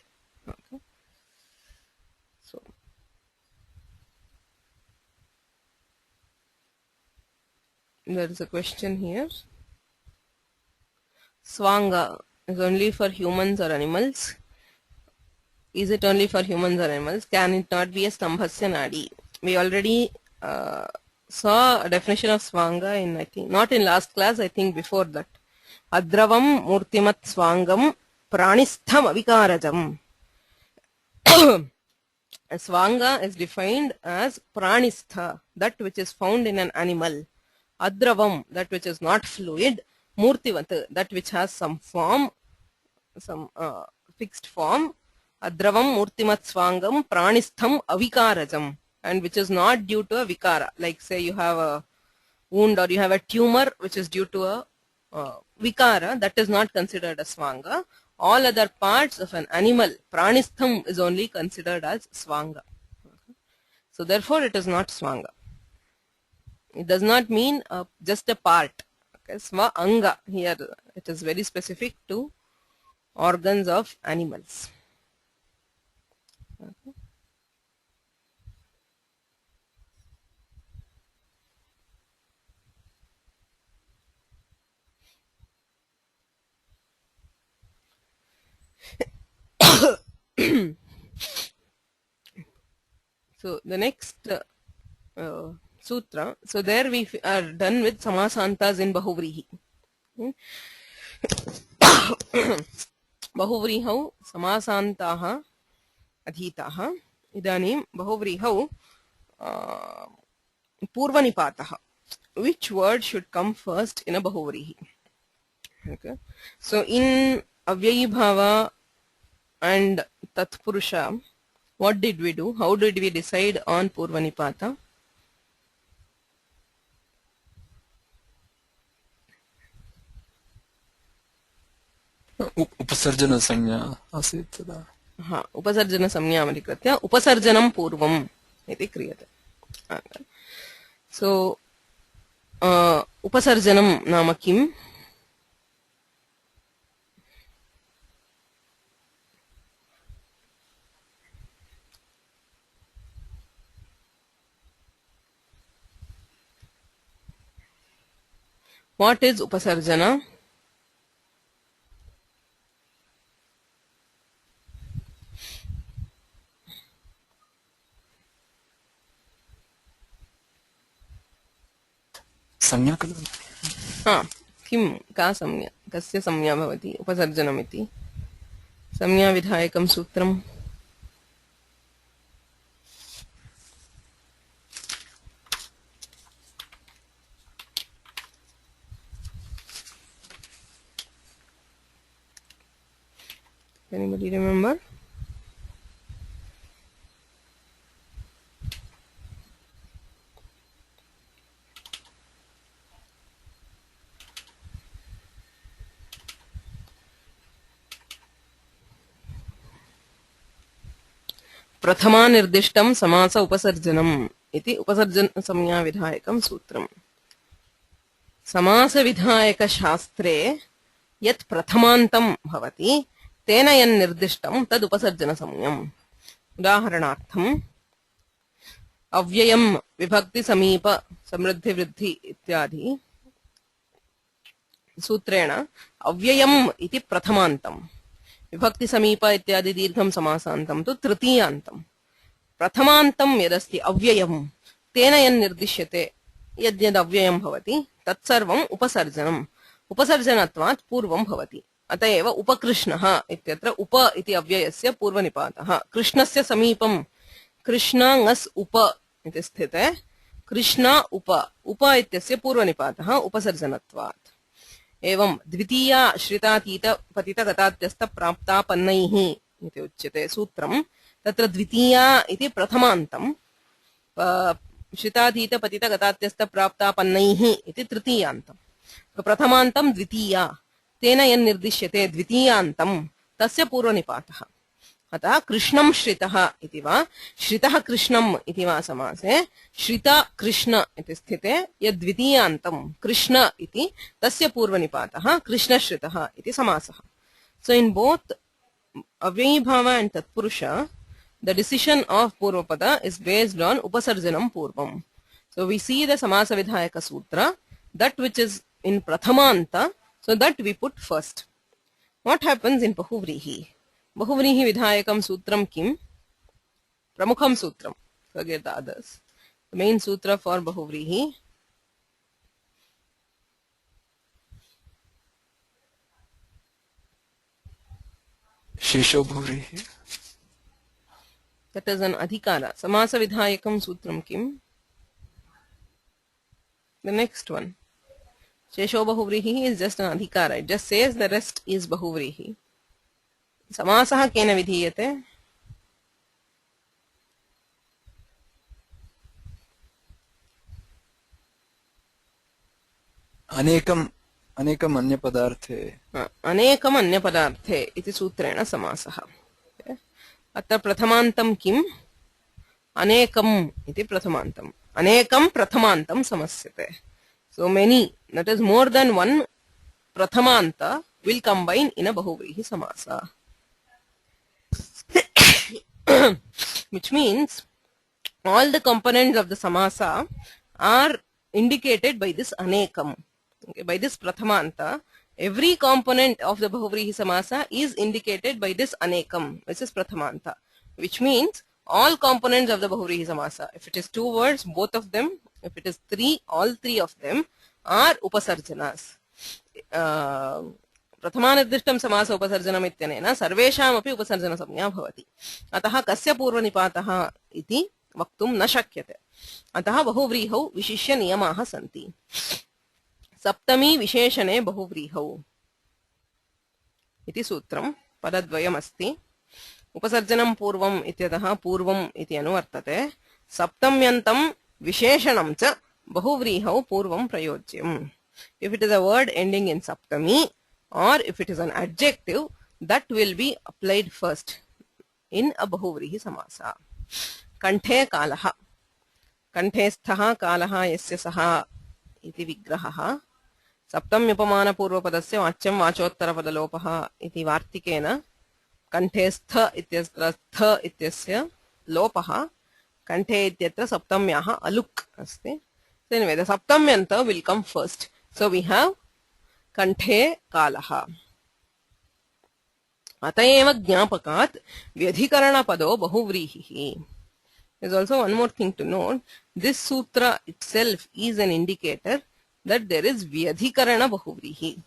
A: Okay. So there is a question here. Swanga is only for humans or animals? Is it only for humans or animals? Can it not be a Stambhasya Nadi? We already saw a definition of Swanga in, I think, not in last class, I think before that. Adravam Murtimat Swangam Pranistham Avikarajam. Swanga is defined as Pranistha, that which is found in an animal. Adravam, that which is not fluid. Murtivat, that which has some form, some fixed form. Adravam Murtimat Swangam Pranistham Avikarajam, and which is not due to a vikara. Like say you have a wound or you have a tumor which is due to a vikara, that is not considered as Swanga. All other parts of an animal, Pranistham is only considered as Swanga. Okay. So therefore it is not Swanga. It does not mean just a part. Okay. Sva Anga, here it is very specific to organs of animals. Okay. So the next sutra. So there we are done with Samasantas in Bahuvrihi. Bahuvrihau Samasantaha Adhitaha. Idanim Bahuvrihau Purvanipataha. Which word should come first in a Bahuvrihi? Okay. So in Avyayi Bhava and Tatpurusha, what did we do? How did we decide on Purvanipata?
B: उपसर्जन संज्ञा आसीत् तदा
A: उपसर्जन संज्ञाम् अधिकृत्य उपसर्जनं पूर्वम् इति क्रियते. सो उपसर्जनं नाम किम्? What is upasarjana?
B: संज्ञा खलु
A: किं का संज्ञा कस्य संज्ञा भवति उपसर्जनमिति संज्ञा विधायकं सूत्रम् anybody remember? प्रथमा निर्दिष्टं समास उपसर्जनम् इति उपसर्जन संज्ञा विधायकं सूत्रम्. समास विधायक शास्त्रे यत् प्रथमान्तं भवति तेन यन्निर्दिष्टं तद् उपसर्जन संज्ञम्. उदाहरणार्थम् अव्ययम् विभक्ति समीप समृद्धि वृद्धि इत्यादि सूत्रेण अव्ययम् इति प्रथमान्तम्, विभक्ति समीप इत्यादि दीर्घं समासान्तं तु तृतीयान्तं. प्रथमान्तं यदस्ति अव्ययम् तेन यन्निर्दिश्यते यद्यद् अव्ययं भवति तत्सर्वम् उपसर्जनम्. उपसर्जनत्वात् पूर्वं भवति. अत एव उपकृष्णः इत्यत्र उप इति अव्ययस्य पूर्वनिपातः कृष्णस्य समीपं कृष्ण ङस् उप इति स्थिते कृष्ण उप इत्यस्य पूर्वनिपातः उपसर्जनत्वात् एवं द्वितीया श्रितातीत पतितगतात्यस्थ प्राप्तापन्नैः इति उच्यते सूत्रं तत्र द्वितीया इति प्रथमान्तं श्रितातीत पतितगतात्यस्थ प्राप्तापन्नैः इति तृतीयान्तं प्रथमान्तं द्वितीया तेन यन्निर्दिश्यते द्वितीयान्तं तस्य पूर्वनिपातः अतः कृष्णं श्रितः इति वा श्रितः कृष्णम् इति वा समासे श्रित कृष्ण इति स्थिते यद्वितीयान्तं कृष्ण इति तस्य पूर्वनिपातः कृष्णश्रितः इति समासः सो इन् बोथ अव्ययीभाव and tatpurusha the decision of purvapada is based on upasarjanam purvam. So we see the samasa vidhayaka sutra, that which is in prathamanta, so that we put first. What happens in bahuvrihi? Bahuvrihi vidhayakam sutram kim? Pramukham sutram. Forget the others. The main sutra for bahuvrihi.
B: Shisho Bhuvrihi.
A: That is an adhikara. Samasa vidhayakam sutram kim? The next one. Shesho bahuvrihi is just an adhikara. It just says the rest is bahuvrihi. Samasaha kena vidhiyate?
B: Anekam अन्य पदार्थे
A: अनेकम अन्य पदार्थे इति सूत्रेण समासः अत्र प्रथमान्तं किम् अनेकम् इति प्रथमान्तम् अनेकं प्रथमान्तं समस्यते so many that is more than one prathamanta will combine in a bahuvrihi samasa which means all the components of the samasa are indicated by this anekam. Okay, by this prathamanta, every component of the bahuvrihi samasa is indicated by this anekam, which is prathamanta, which means all components of the bahuvrihi samasa. If it is two words, both of them. If it is three, all three of them are upasarjanas. प्रथमानिर्दिष्टं समास उपसर्जनम् इत्यनेन सर्वेषामपि उपसर्जनसंज्ञा भवति अतः कस्य पूर्वनिपातः इति वक्तुं न शक्यते अतः बहुव्रीहौ विशिष्य नियमाः सन्ति सप्तमी विशेषणे बहुव्रीहौ इति सूत्रं पदद्वयमस्ति उपसर्जनं पूर्वम् इत्यतः पूर्वम् इति अनुवर्तते सप्तम्यन्तं विशेषणं च बहुव्रीहौ पूर्वं प्रयोज्यम् if it is a word ending in saptami or if it is an adjective that will be applied first in a bahuvrihi samasa kanthe kalaha kanthe kalaha yasya saha iti vigrahah saptamyupamana purvapadasya vachyam vachottarapadalopah iti vartikena kanthe stha ityastra stha ityasya lopah kanthe ityatra saptamyah aluk asti so anyway the saptamyanta will come first so we have kanthe kalaha atayeva jnapakat vyadhikarana pado bahuvrihi. There's also one more thing to note. This sutra itself is an indicator that there is vyadhikarana bahuvrihi.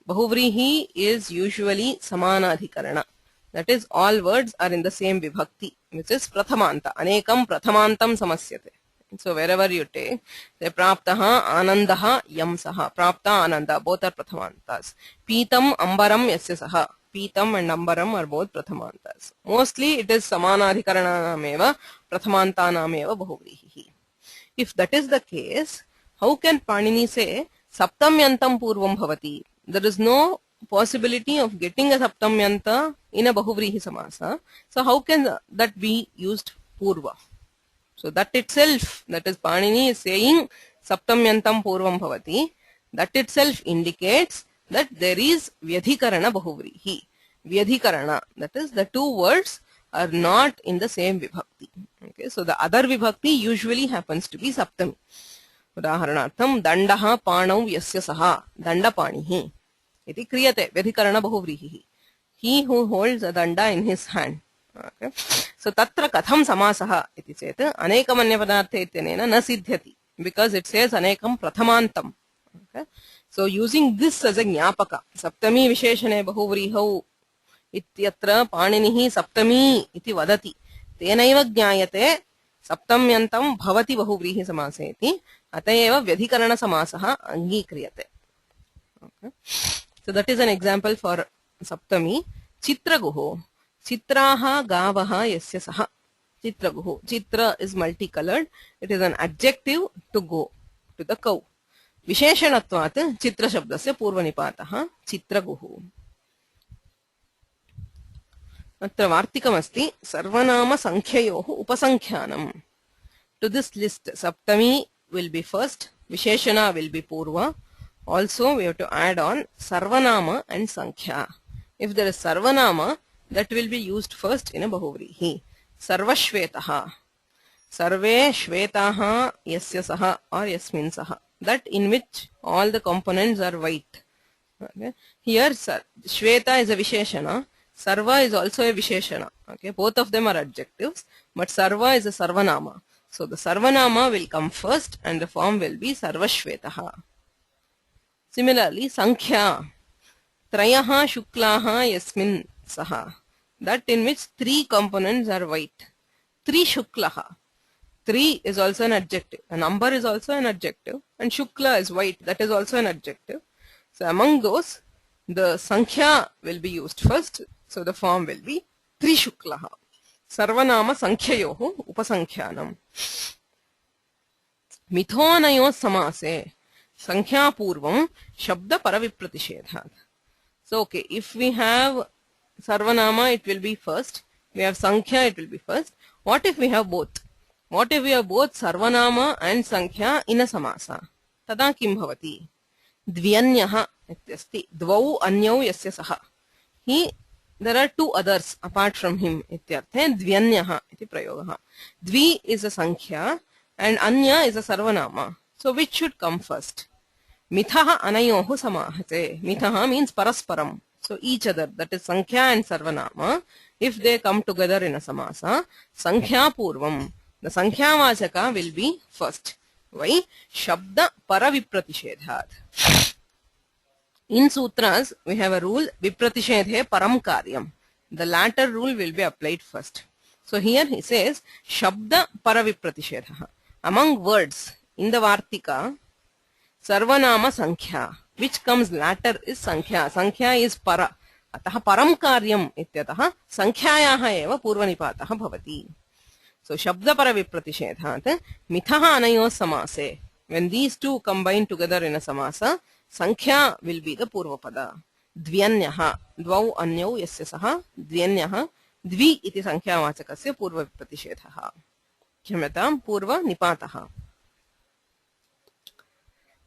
A: Bahuvrihi is usually samanadhikarana. That is, all words are in the same vibhakti, which is prathamanta. Anekam prathamantam samasyate. So wherever you take, say praptaha anandaha yamsaha. Prapta ananda, both are prathamantas. Pitam ambaram yasya saha. Pitam and ambaram are both prathamantas. Mostly it is samanadhikaranameva prathamantanameva bahuvrihi. If that is the case, how can Panini say saptamyantam purvam bhavati? There is no possibility of getting a saptamyanta in a bahuvrihi samasa. So how can that be used purva? So that itself, that is Panini is saying saptamyantam purvam bhavati, that itself indicates that there is vyadhikarana bahuvrihi. Vyadhikarana, that is the two words are not in the same vibhakti. Okay, so the other vibhakti usually happens to be saptami. Udaharanartham dandaha panau yasya saha dandapanihi. Iti kriyate vyadhikarana bahuvrihi. He who holds a danda in his hand. Okay. So tatra katham samasaha iti chet anekam anya padarthe ityanena na siddhyati because it says anekam prathamantam. Okay. So using this as a ज्ञापक, सप्तमी विशेषणे बहुव्रीहौ इत्यत्र पाणिनिः सप्तमी इति वदति, तेनैव ज्ञायते सप्तम्यन्तं भवति बहुव्रीहि समासे इति, अत एव व्यधिकरण समासः अंगीक्रियते. So that is an example for saptami. Chitraguhu, chitraha gavaha yasya saha. Chitraguhu, chitra is multicolored, it is an adjective to go, to the cow. विशेषणत्वात् चित्र शब्दस्य पूर्वनिपातः चित्रगुः. अत्र वार्तिकमस्ति सर्वनाम संख्ययोः उपसंख्यानम्. To this list, saptami will be first, visheshana will be purva. Also we have to add on sarvanama and sankhya. If there is sarvanama, that will be used first in a bahuvrihi. Sarvashvetaha, sarve shvetaha yasya saha or yasmin saha, that in which all the components are white. Okay. Here shveta is a visheshana, sarva is also a visheshana. Okay. Both of them are adjectives, but sarva is a sarvanama. So the sarvanama will come first and the form will be sarvashvetaha. Similarly, sankhya, trayaha shuklaha yasmin saha, that in which three components are white. Tri shuklaha, three is also an adjective, a number is also an adjective, and shukla is white, that is also an adjective. So among those, the sankhya will be used first, so the form will be tri shuklaha. Sarvanama sankhyayoho upasankhyanam. Mithonayos samase sankhya purvam shabda paravipratishedat. So okay, if we have sarvanama, it will be first. We have sankhya, it will be first. What if we have both? What if we have both sarvanama and sankhya in a samasa? Tada kim bhavati? Dvyanyaha ityasti. Dvau anyau yasya saha. There are two others apart from him. Ityarthe dvyanyaha iti prayogaha. Dvi is a sankhya and anya is a sarvanama. So which should come first? Mithaha anayohu samahate. Mithaha means parasparam. So each other, that is sankhya and sarvanama, if they come together in a samasa, sankhya purvam, the sankhya vachaka will be first. Why? Shabda paravipratishedat. In sutras, we have a rule, vipratishethe param karyam. The latter rule will be applied first. So here he says, shabda paravipratishetha. Among words in the vartika, sarvanama sankhya, which comes latter is sankhya. Sankhya is para. Ataha param karyam ityataha sankhyayaha eva purvanipataha bhavati. So shabda paravipratishethat mithaha anayos samase. When these two combine together in a samasa, sankhya will be the purvapada. Dvyanyaha, dvau anyau yasya saha, dvyanyaha, dvi iti sankhya vachakasya purva vipratishethaha. Khyamyatam purva nipataha.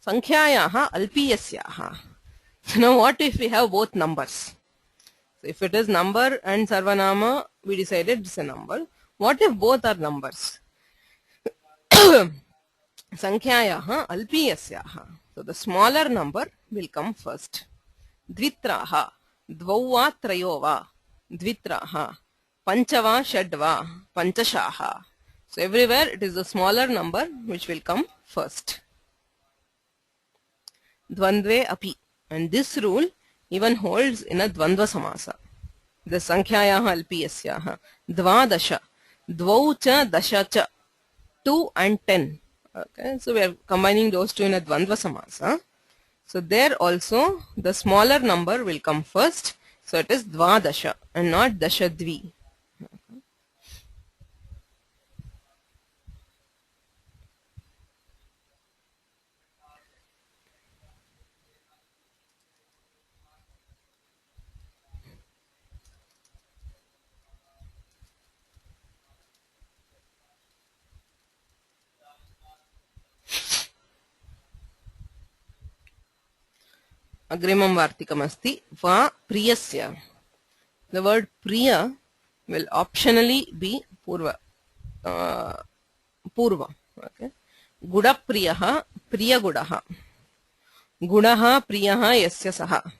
A: Sankhyayaha alpiyasyaha. Now what if we have both numbers? So if it is number and sarvanama, we decided it's a number. What if both are numbers? Sankhyayaha alpiyasyaha. So the smaller number will come first. Dvitraha, dvauva trayova, dvitraha, panchava shadva, panchashaha. So everywhere it is the smaller number which will come first. Dvandve api. And this rule even holds in a dvandva samasa. The sankhyayaha alpiyasyaha. Dvadasha, dvau cha dasha cha, 2 and 10. Okay, so we are combining those two in a dvandva samasa. So there also the smaller number will come first. So it is dvadasha and not dashadvi. Okay. Agrimam vartikam asti va priyasya. The word priya will optionally be purva. Purva. Okay. Guda priyaha, priya gudaha. Gudaha priyaha yasya saha.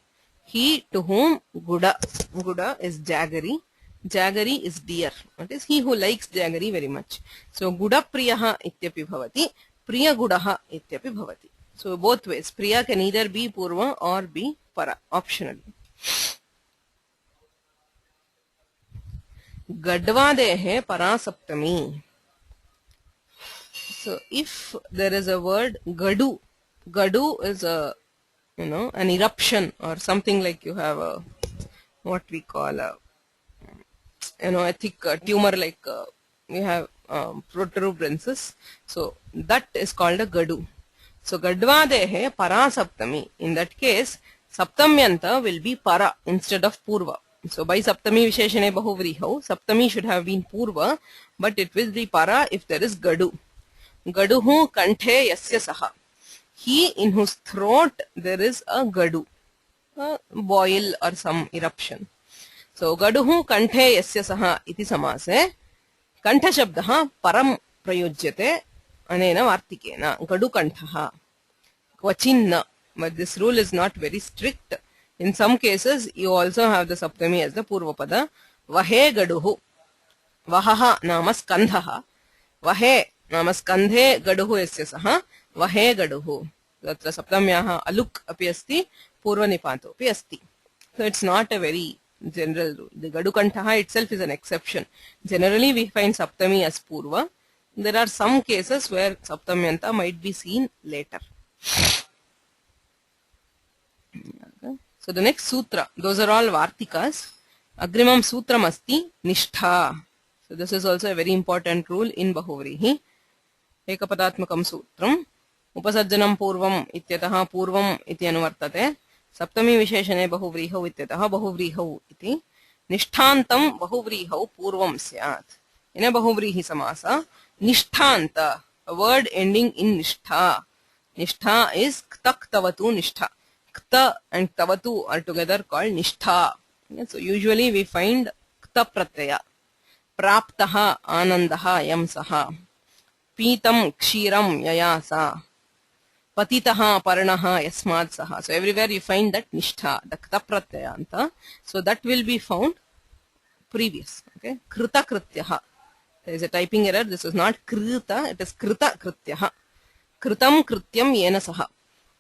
A: He to whom guda. Guda is jaggery. Jaggery is deer. That is he who likes jaggery very much. So guda priyaha ityapi bhavati. Priya gudaha ityapi bhavati. So both ways. Priya can either be Purva or be Para, optional. Gadvadehe Parasaptami. So if there is a word Gadu, Gadu is a, an eruption or something like you have a, what we call a, a thick tumor like we have protuberances. So that is called a Gadu. So Gadvadehe Parasaptami. In that case, Saptamyanta will be Para instead of Purva. So by Saptami Visheshane Bahuvrihau, Saptami should have been Purva, but it will be Para if there is Gadu. Gaduhu Kanthe Yasya Saha. He in whose throat there is a Gadu, a boil or some eruption. So Gaduhu Kanthe Yasya Saha iti samase Kantha Shabdaha Param Prayujyate Anena Vartikena Gadu Kanthaha Kvachinna. But this rule is not very strict. In some cases, you also have the Saptami as the Purvapada. Vahe Gaduhu. Vahaha Namaskandhaha. Vahe Namaskandhe Gaduhu Yasya Saha. Vahe Gaduhu. Tatra Saptamyaha Aluk api asti. Purvanipato api asti. So it's not a very general rule. The Gadu Kanthaha itself is an exception. Generally, we find Saptami as Purva. There are some cases where Saptamyanta might be seen later. So the next sutra, those are all Vartikas. Agrimam sutram asti nishtha. So this is also a very important rule in Bahuvrihi. Ekapadatmakam sutram. Upasajjanam purvam ityataha purvam iti anuvartate. Saptami visheshane bahuvrihau ityataha bahuvrihau iti. Nishthantam bahuvrihau purvam syat. In a Bahuvrihi samasa, nisthanta, a word ending in nishtha. Nishtha is ktak tavatu nishtha. Kta and tavatu are together called nishtha. So usually we find kta pratyaya. Praptaha anandaha yam saha. Pitam kshiram yayasa. Patitaha paranaha yasmad saha. So everywhere you find that nishtha, the kta pratyayanta. So that will be found previous. Okay. Krita krityaha. There is a typing error. This is not krita, it is krita krityaha. Kritam krityam yena saha.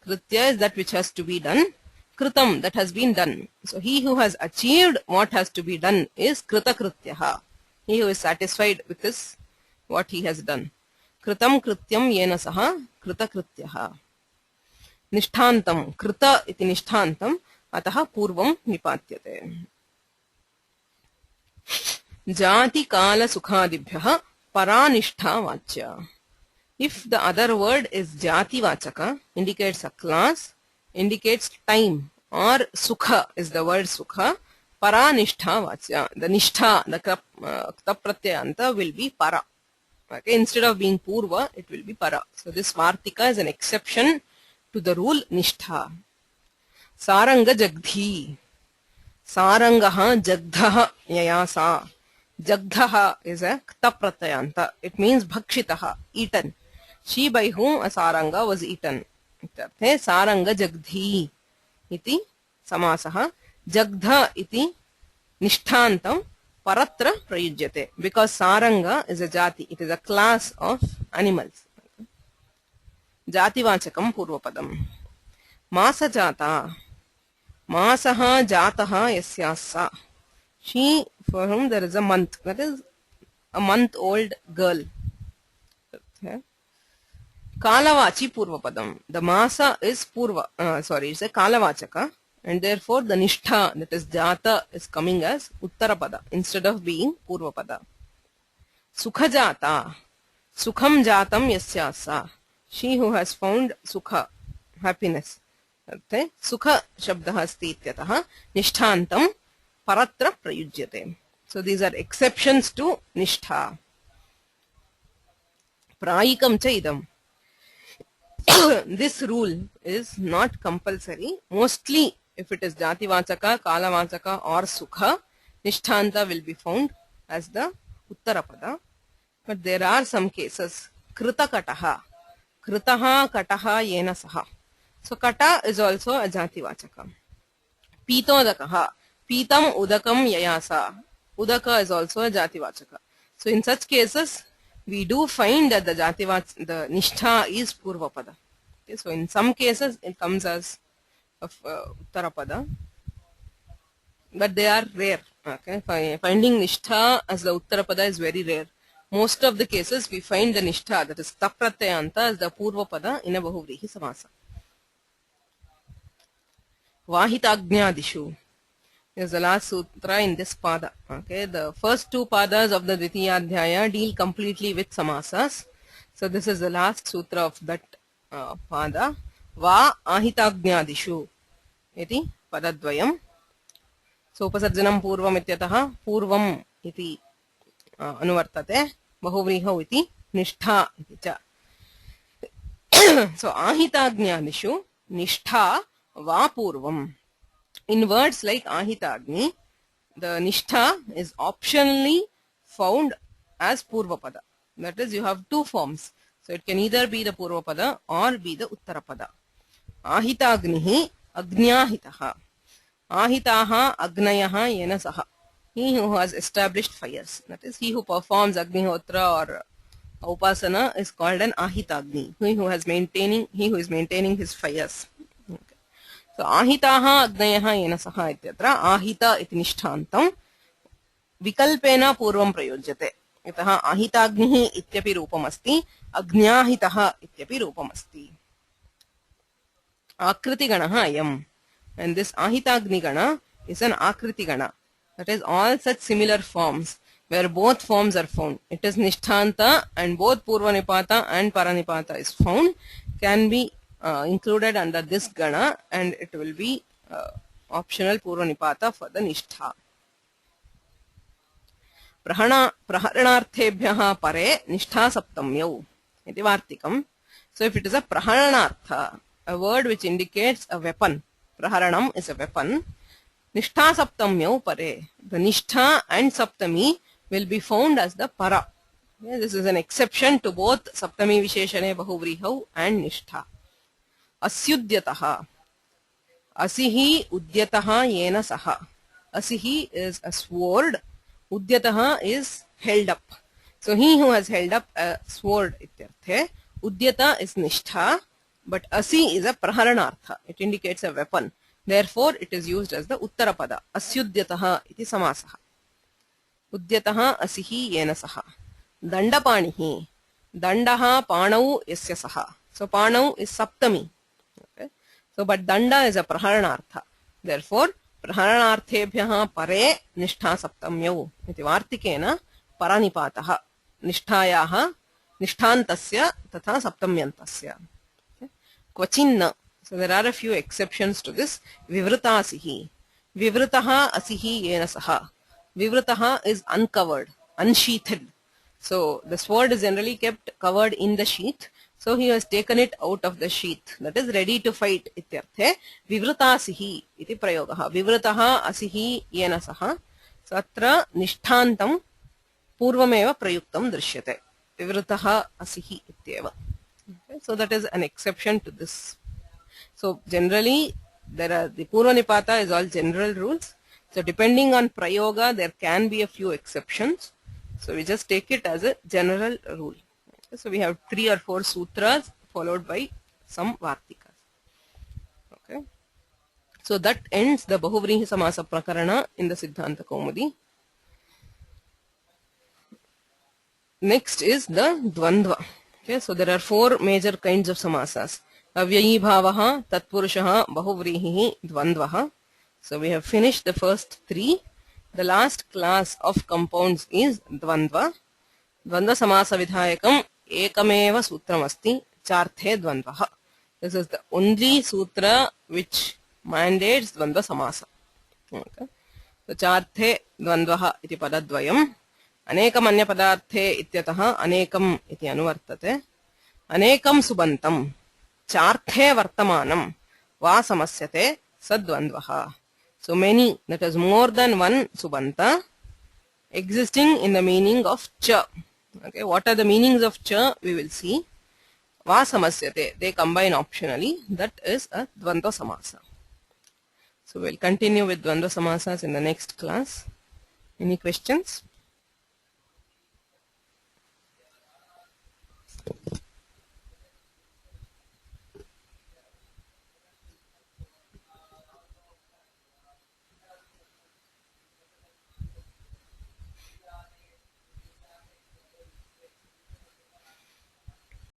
A: Kritya is that which has to be done. Kritam, that has been done. So he who has achieved what has to be done is krita krityaha. He who is satisfied with this, what he has done. Kritam krityam yena saha krita krityaha. Nishthantam, krita iti nishthantam, ataha purvam nipatyate. Jati kala sukhadibhyaha paranishtha vachya. If the other word is jati vachaka, indicates a class, indicates time, or sukha is the word sukha, paranishtha vachya. The nishtha, the kta pratyayanta will be para. Okay, instead of being purva, it will be para. So this vartika is an exception to the rule nishtha. Saranga jagdhi. Sarangaha jagdhaha yayasa. Jagdhaha is a kta pratyayanta. It means bhakshitaha, eaten. She by whom a saranga was eaten. Saranga jagdhi iti samasaha. Jagdha iti nishthantam paratra prayujyate. Because saranga is a jati. It is a class of animals. Jati vachakam purvapadam. Masa jata. Masaha jataha yasyasa. She for whom there is a month. That is a month-old girl. Okay. Kalavachi purvapadam. The masa is purva. It's a kalavachaka. And therefore the nishtha, that is jata, is coming as uttarapada instead of being purvapada. Sukha jata. Sukham jatam yasyasa. She who has found sukha, happiness. Okay. Sukha shabdaha asti ityataha nishthantam paratra prayujyate. So these are exceptions to nishtha. Prayikam cha idam. This rule is not compulsory. Mostly, if it is jati vachaka, kala vachaka, or sukha, nishtanta will be found as the uttarapada. But there are some cases. Krita kataha. Kritaha kataha yena saha. So kata is also a jati vachaka. Pitodakaha. Pitam udakam yayasa. Udaka is also a jati vachaka. So in such cases, we do find that the nishtha is purvapada. Okay, so in some cases it comes as Uttarapada, but they are rare. Okay, finding nishtha as the Uttarapada is very rare. Most of the cases we find the nishtha, that is tapratyanta, as the Purvapada in a Bahuvrihi Samasa. Vahitagnyadishu is the last sutra in this pada. Okay, the first two padas of the Dvitiyadhyaya deal completely with samasas. So this is the last sutra of that pada. Va ahitagnyadishu iti padadvayam. So upasarjanam purvam ityatah purvam iti anuvartate bahuvriha iti nishtha iti cha. So ahitagnyadishu nishtha va purvam. In words like ahitagni, the nishtha is optionally found as purvapada. That is, you have two forms. So it can either be the purvapada or be the uttarapada. Ahitagnihi agnyahitaha. Ahitaha agnayaha yena saha. He who has established fires. That is, he who performs agnihotra or upasana is called an ahitagni. He who is maintaining his fires. So ahitaha agnayaha yena saha ityatra ahita iti nishthantam vikalpena purvam prayojyate. Itaha ahitagnihi ityapi rupam asti, agnyahitaha ityapi rupam asti. Akriti ganaha ayam. And this ahitagni gana is an akriti gana. That is, all such similar forms where both forms are found. It is nishtanta and both purvanipata and paranipata is found, can be included under this gana, and it will be optional purvanipata for the nishtha. Praharanarthebhyaha pare nishtha saptamyau iti vartikam. So if it is a praharanartha, a word which indicates a weapon, praharanam is a weapon, nishtha saptamyau pare, the nishtha and saptami will be found as the para. Okay, this is an exception to both saptami visheshane bahuvrihau and nishtha. Asyudyataha. Asihi udyataha yena saha. Asihi is a sword. Udyataha is held up. So he who has held up a sword ityarthe. Udyata is nishtha, but asi is a praharanartha. It indicates a weapon. Therefore, it is used as the uttarapada. Asyudyataha iti samasaha. Udyataha asihi yena saha. Dandapanihi. Dandaha panau yasya saha. So panau is saptami. Okay. So but danda is a praharanartha. Therefore, praharanarthebhyaha pare nishtha saptamyau iti vartikena paranipataha nishthayaha nishthantasya tatha saptamyantasya. Okay. Kvachinna. So there are a few exceptions to this. Vivrutasihi. Vivrutaha asihi yena saha. Vivrutaha is uncovered, unsheathed. So the sword is generally kept covered in the sheath. So he has taken it out of the sheath. That is ready to fight. Ityarthe vivrutasihi iti prayogaha. Vivrutaha asihi yena saha. So atra nishthantam purvameva prayuktam drishyate. Vivrutaha asihi ityeva. Okay, so that is an exception to this. So generally the purvanipata is all general rules. So depending on prayoga there can be a few exceptions. So we just take it as a general rule. Okay, so we have 3 or 4 sutras followed by some vartikas. Okay. So that ends the Bahuvrihi Samasa Prakarana in the Siddhanta Kaumudi. Next is the Dvandva. Okay, so there are 4 major kinds of samasas. Avyayi bhavaha, tatpurushaha, bahuvrihi, dvandvaha. So we have finished the first 3. The last class of compounds is dvandva. Dvandva samasa vidhayakam ekameva sutram asti charthe dvandvaha. This is the only sutra which mandates dvandva samasa. Okay. So charthe dvandvaha iti padadvayam. Anekam anya padarthe ityataha anekam iti anuvartate. Anekam subantam charthe vartamanam va samasyate sadvandvaha. So many, that is more than one subanta existing in the meaning of cha. Okay, what are the meanings of cha? We will see. Va samasyate, they combine optionally. That is a dvandva samasa. So we'll continue with dvandva samasas in the next class. Any questions?